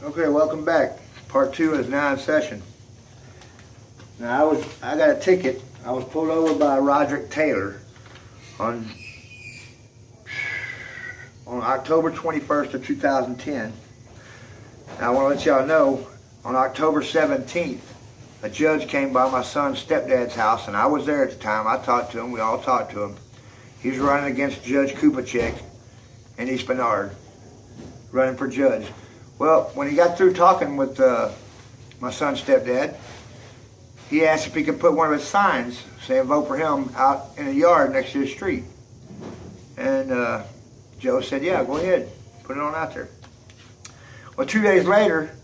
Okay, welcome back. Part 2 is now in session. Now I got a ticket. I was pulled over by Roderick Taylor on October 21st of 2010. Now I want to let y'all know, on October 17th, a judge came by my son's stepdad's house, and I was there at the time. I talked to him. We all talked to him. He was running against Judge Kupacek in East Bernard, running for judge. Well, when he got through talking with my son's stepdad, he asked if he could put one of his signs saying vote for him out in a yard next to the street. And Joe said, yeah, go ahead, put it on out there. Well, 2 days later,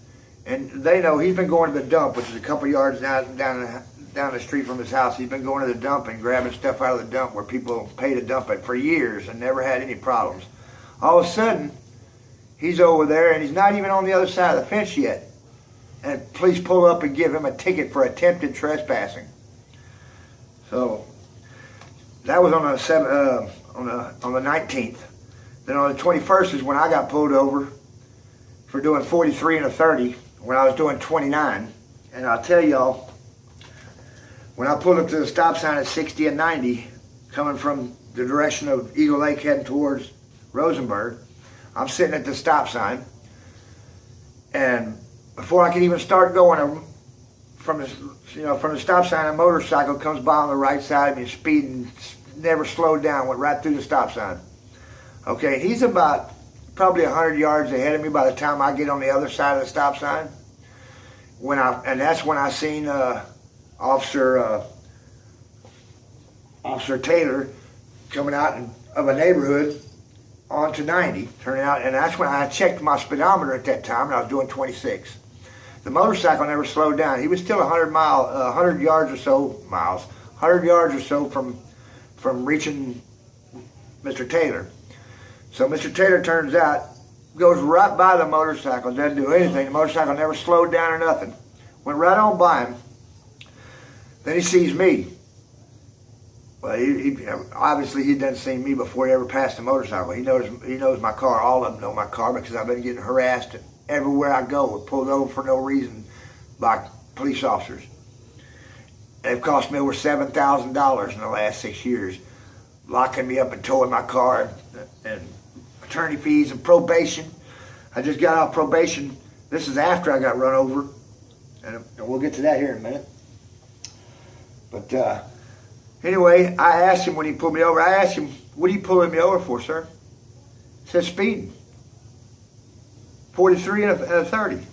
and they know he's been going to the dump, which is a couple yards down the street from his house. He's been going to the dump and grabbing stuff out of the dump where people pay to dump it for years and never had any problems. All of a sudden, he's over there, and he's not even on the other side of the fence yet. And police pull up and give him a ticket for attempted trespassing. So that was on the 19th. Then on the 21st is when I got pulled over for doing 43 and a 30 when I was doing 29. And I'll tell y'all, when I pulled up to the stop sign at 60 and 90, coming from the direction of Eagle Lake heading towards Rosenberg, I'm sitting at the stop sign, and before I can even start going from the stop sign, a motorcycle comes by on the right side of me, speeding, never slowed down, went right through the stop sign. Okay, he's about probably 100 yards ahead of me by the time I get on the other side of the stop sign. And that's when I seen Officer Taylor coming out of a neighborhood onto 90, turning out, and that's when I checked my speedometer at that time, and I was doing 26. The motorcycle never slowed down. He was still 100 yards or so from reaching Mr. Taylor. So Mr. Taylor turns out, goes right by the motorcycle, doesn't do anything. The motorcycle never slowed down or nothing. Went right on by him. Then he sees me. Well, obviously he doesn't see me before he ever passed the motorcycle. He knows my car. All of them know my car because I've been getting harassed everywhere I go. Pulled over for no reason by police officers. They've cost me over $7,000 in the last 6 years, locking me up and towing my car, and attorney fees and probation. I just got off probation. This is after I got run over, and we'll get to that here in a minute. But anyway, I asked him when he pulled me over, I asked him, what are you pulling me over for, sir? He said, speeding. 43 and a 30.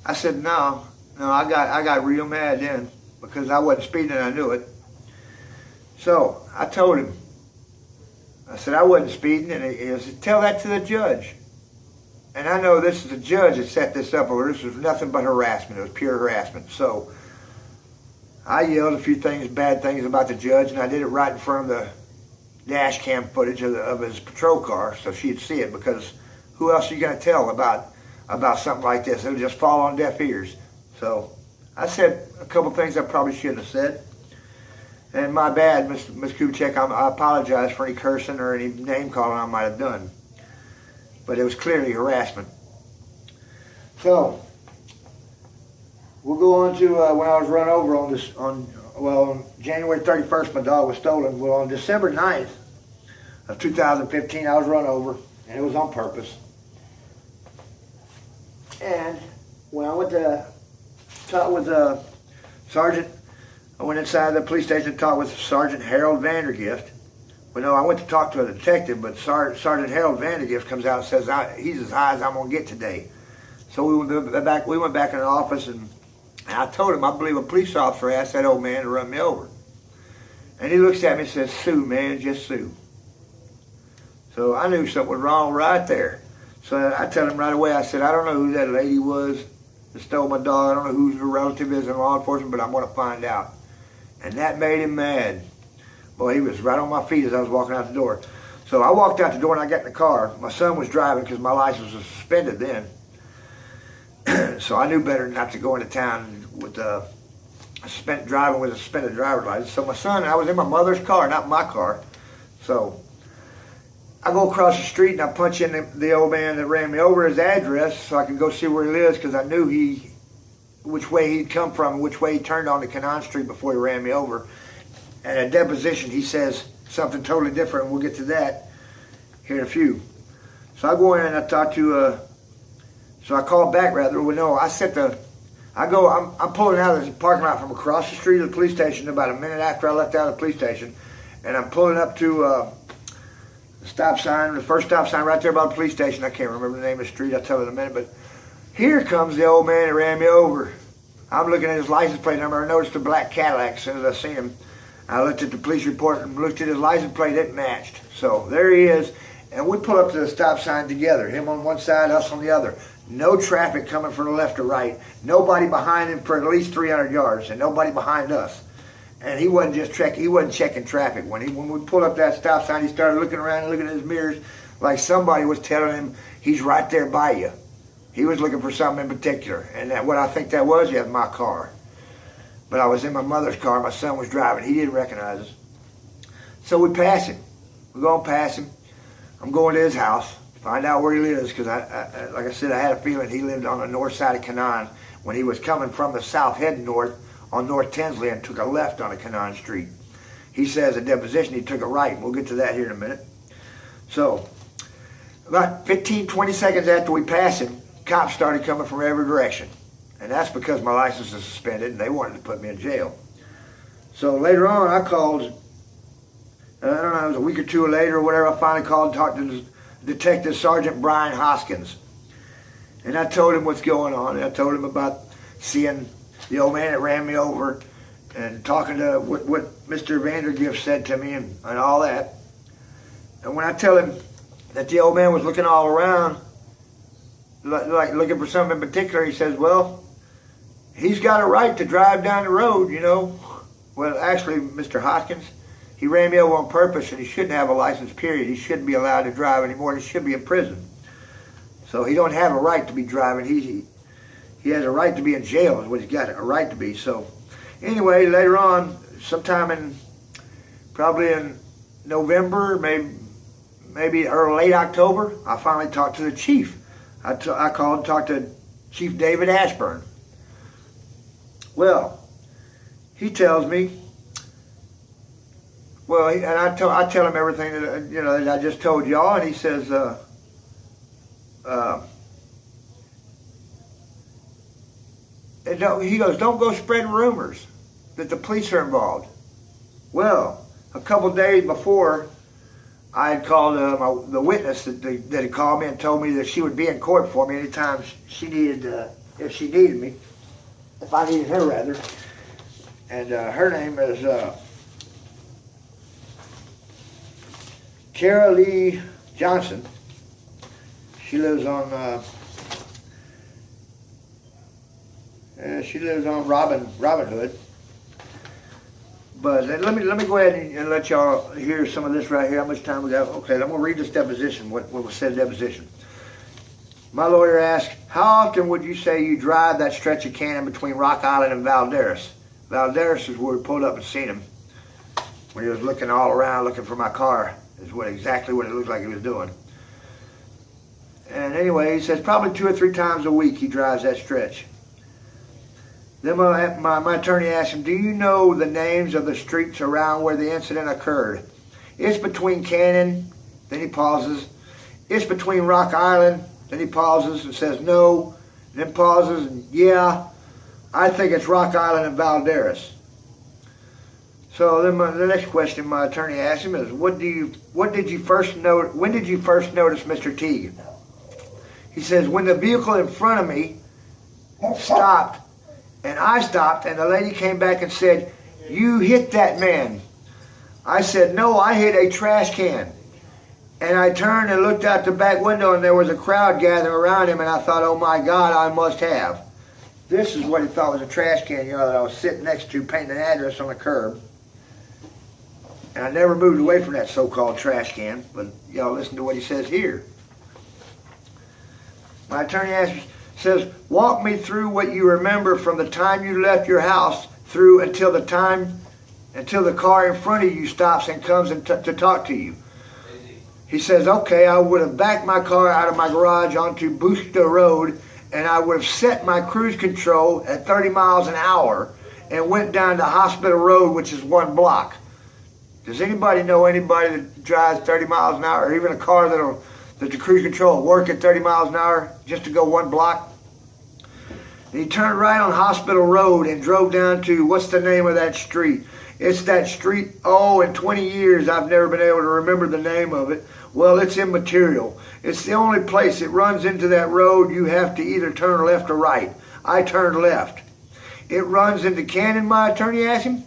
I said, no, I got real mad then because I wasn't speeding and I knew it. So I told him, I said, I wasn't speeding, and he said, tell that to the judge. And I know this is the judge that set this up, or this was nothing but harassment. It was pure harassment. So I yelled a few bad things about the judge, and I did it right in front of the dash cam footage of his patrol car, so she'd see it, because who else are you going to tell about something like this? It'll just fall on deaf ears. So I said a couple things I probably shouldn't have said. And my bad, Ms. Kupacek, I apologize for any cursing or any name calling I might have done. But it was clearly harassment. So we'll go on to when I was run over on January 31st, my dog was stolen. Well, on December 9th of 2015, I was run over, and it was on purpose. And when I went to talk with Sergeant, I went inside the police station to talk with Sergeant Harold Vandergift. Well, no, I went to talk to a detective, but Sergeant Harold Vandergift comes out and says, he's as high as I'm going to get today. So we went back in the office, and I told him I believe a police officer asked that old man to run me over. And he looks at me and says, sue, man, just sue. So I knew something was wrong right there. So I tell him right away, I said, I don't know who that lady was that stole my dog. I don't know who her relative is in law enforcement, but I'm going to find out. And that made him mad. Boy, he was right on my feet as I was walking out the door. So I walked out the door and I got in the car. My son was driving because my license was suspended then. So I knew better not to go into town with driving with a suspended driver's license. So my son, I was in my mother's car, not my car. So I go across the street and I punch in the old man that ran me over, his address, so I could go see where he lives, because I knew which way he'd come from and which way he turned onto Canaan Street before he ran me over. And at deposition, he says something totally different, and we'll get to that here in a few. So I go in and I talk to, so I called back rather. Well, no, I'm pulling out of the parking lot from across the street of the police station about a minute after I left out of the police station, and I'm pulling up to the stop sign, the first stop sign right there by the police station. I can't remember the name of the street. I'll tell you in a minute. But here comes the old man that ran me over. I'm looking at his license plate number. I noticed the black Cadillac as soon as I seen him. I looked at the police report and looked at his license plate. It matched. So there he is. And we pull up to the stop sign together. Him on one side, us on the other. No traffic coming from the left or right. Nobody behind him for at least 300 yards, and nobody behind us. And he wasn't just checking. He wasn't checking traffic. When we pulled up that stop sign, he started looking around and looking at his mirrors like somebody was telling him he's right there by you. He was looking for something in particular, and what I think that was my car. But I was in my mother's car. My son was driving. He didn't recognize us. So we pass him. We're going past him. I'm going to his house to find out where he lives, because like I said, I had a feeling he lived on the north side of Canaan when he was coming from the south heading north on North Tinsley and took a left on a Canaan Street. He says at deposition he took a right, and we'll get to that here in a minute. So about 15, 20 seconds after we passed him, cops started coming from every direction. And that's because my license is suspended and they wanted to put me in jail. So later on I called, I don't know, it was a week or two later or whatever, I finally called and talked to Detective Sergeant Brian Hoskins. And I told him what's going on, and I told him about seeing the old man that ran me over and talking to what Mr. Vandergift said to me and all that. And when I tell him that the old man was looking all around, like looking for something in particular, he says, well, he's got a right to drive down the road, you know. Well, actually, Mr. Hoskins, he ran me over on purpose, and he shouldn't have a license, period. He shouldn't be allowed to drive anymore. He should be in prison. So he don't have a right to be driving. He has a right to be in jail is what he's got a right to be. So anyway, later on, sometime probably in November, maybe or late October, I finally talked to the chief. I called and talked to Chief David Ashburn. Well, he tells me, and I tell him everything that I just told y'all, and he says, he goes, don't go spreading rumors that the police are involved. Well, a couple days before, I had called the witness that had called me and told me that she would be in court for me anytime she needed, if she needed me, if I needed her rather. And her name is Kara Lee Johnson. She lives on Robin Hood. But let me go ahead and let y'all hear some of this right here. How much time we got? Okay, I'm going to read this deposition, what was said in deposition. My lawyer asked, how often would you say you drive that stretch of canyon between Rock Island and Valderas? Valderas is where we pulled up and seen him. When he was looking all around looking for my car, is exactly what it looked like he was doing. And anyway, he says probably 2 or 3 times a week he drives that stretch. Then my attorney asked him, do you know the names of the streets around where the incident occurred? It's between Cannon, then he pauses. It's between Rock Island, then he pauses and says no, then pauses and yeah, I think it's Rock Island and Valderas. So then the next question my attorney asked him is, when did you first notice Mr. Teague? He says, when the vehicle in front of me stopped, and I stopped, and the lady came back and said, you hit that man. I said, no, I hit a trash can. And I turned and looked out the back window, and there was a crowd gathering around him, and I thought, oh my God, I must have. This is what he thought was a trash can, that I was sitting next to painting an address on the curb. And I never moved away from that so-called trash can, but y'all listen to what he says here. My attorney says, walk me through what you remember from the time you left your house through until the car in front of you stops and comes to talk to you. He says, okay, I would have backed my car out of my garage onto Busta Road, and I would have set my cruise control at 30 miles an hour and went down to Hospital Road, which is 1 block. Does anybody know anybody that drives 30 miles an hour, or even a car that the cruise control will work at 30 miles an hour just to go 1 block? And he turned right on Hospital Road and drove down to, what's the name of that street? It's that street, in 20 years I've never been able to remember the name of it. Well, it's immaterial. It's the only place it runs into that road. You have to either turn left or right. I turned left. It runs into Cannon, my attorney asked him.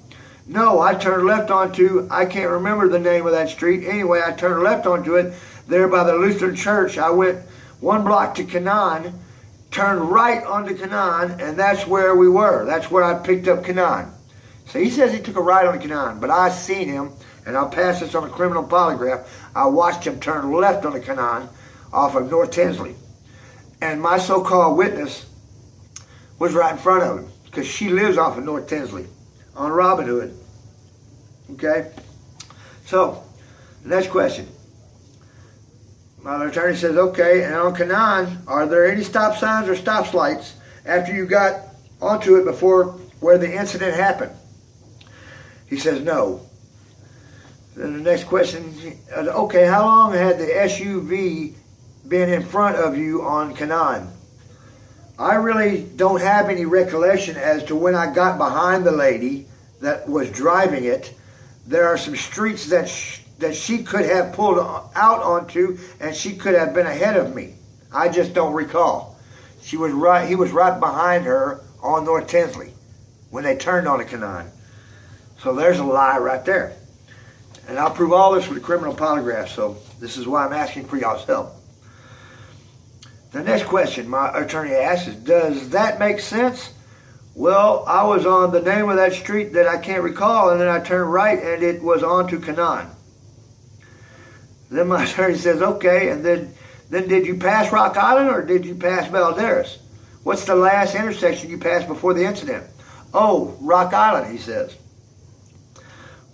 No, I turned left onto, I can't remember the name of that street. Anyway, I turned left onto it there by the Lutheran Church. I went 1 block to Canaan, turned right onto Canaan, and that's where we were. That's where I picked up Canaan. So he says he took a right on Canaan, but I seen him, and I'll pass this on a criminal polygraph. I watched him turn left on the Canaan off of North Tinsley. And my so-called witness was right in front of him because she lives off of North Tinsley on Robin Hood. Okay? So, the next question. My attorney says, okay, and on Canaan, are there any stop signs or stop lights after you got onto it before where the incident happened? He says, no. Then the next question, okay, how long had the SUV been in front of you on Canaan? I really don't have any recollection as to when I got behind the lady that was driving it. There are some streets that she could have pulled out onto, and she could have been ahead of me. I just don't recall. He was right behind her on North Tinsley when they turned on the Canaan. So there's a lie right there. And I'll prove all this with a criminal polygraph, so this is why I'm asking for y'all's help. The next question my attorney asks is, does that make sense? Well, I was on the name of that street that I can't recall, and then I turned right, and it was on to Canaan. Then my attorney says, okay, and then did you pass Rock Island, or did you pass Valderas? What's the last intersection you passed before the incident? Oh, Rock Island, he says.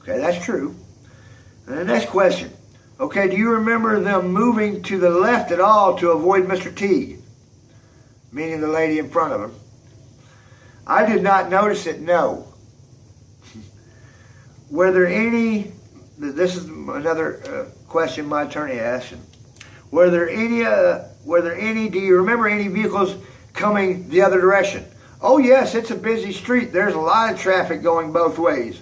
Okay, that's true. And the next question. Okay, do you remember them moving to the left at all to avoid Mr. Teague? Meaning the lady in front of him. I did not notice it, no. Were there any, this is another question my attorney asked him. Were there any, do you remember any vehicles coming the other direction? Oh yes, it's a busy street. There's a lot of traffic going both ways.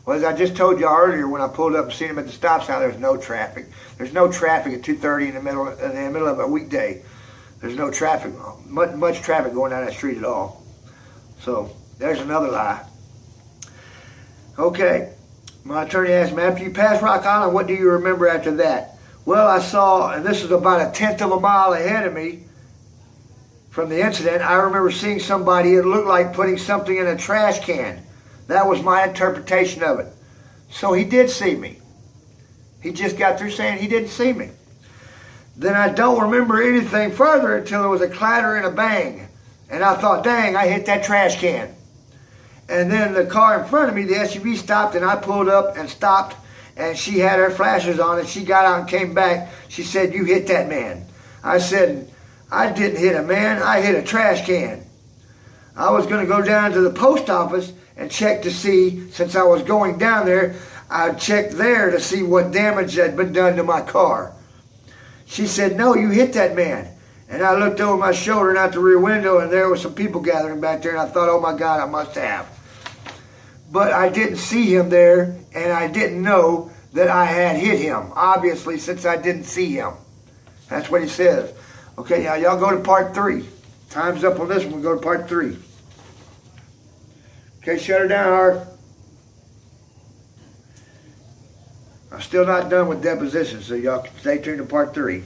Well, as I just told you earlier, when I pulled up and seen him at the stop sign, there's no traffic. There's no traffic at 2:30 in the middle of a weekday. There's no traffic, much traffic going down that street at all. So there's another lie. Okay, my attorney asked me, after you passed Rock Island, what do you remember after that? Well, I saw, and this is about 1/10 of a mile ahead of me from the incident, I remember seeing somebody, it looked like putting something in a trash can. That was my interpretation of it. So he did see me. He just got through saying he didn't see me. Then I don't remember anything further until there was a clatter and a bang. And I thought, dang, I hit that trash can. And then the car in front of me, the SUV stopped, and I pulled up and stopped, and she had her flashers on, and she got out and came back. She said, you hit that man. I said, I didn't hit a man, I hit a trash can. I was going to go down to the post office and check to see, since I was going down there, I checked there to see what damage had been done to my car. She said, no, you hit that man. And I looked over my shoulder and out the rear window, and there was some people gathering back there, and I thought, oh my God, I must have. But I didn't see him there, and I didn't know that I had hit him, obviously, since I didn't see him. That's what he says. Okay, now y'all go to part 3. Time's up on this one. We'll go to part 3. Okay, shut her down, Art. I'm still not done with depositions, so y'all stay tuned to part 3.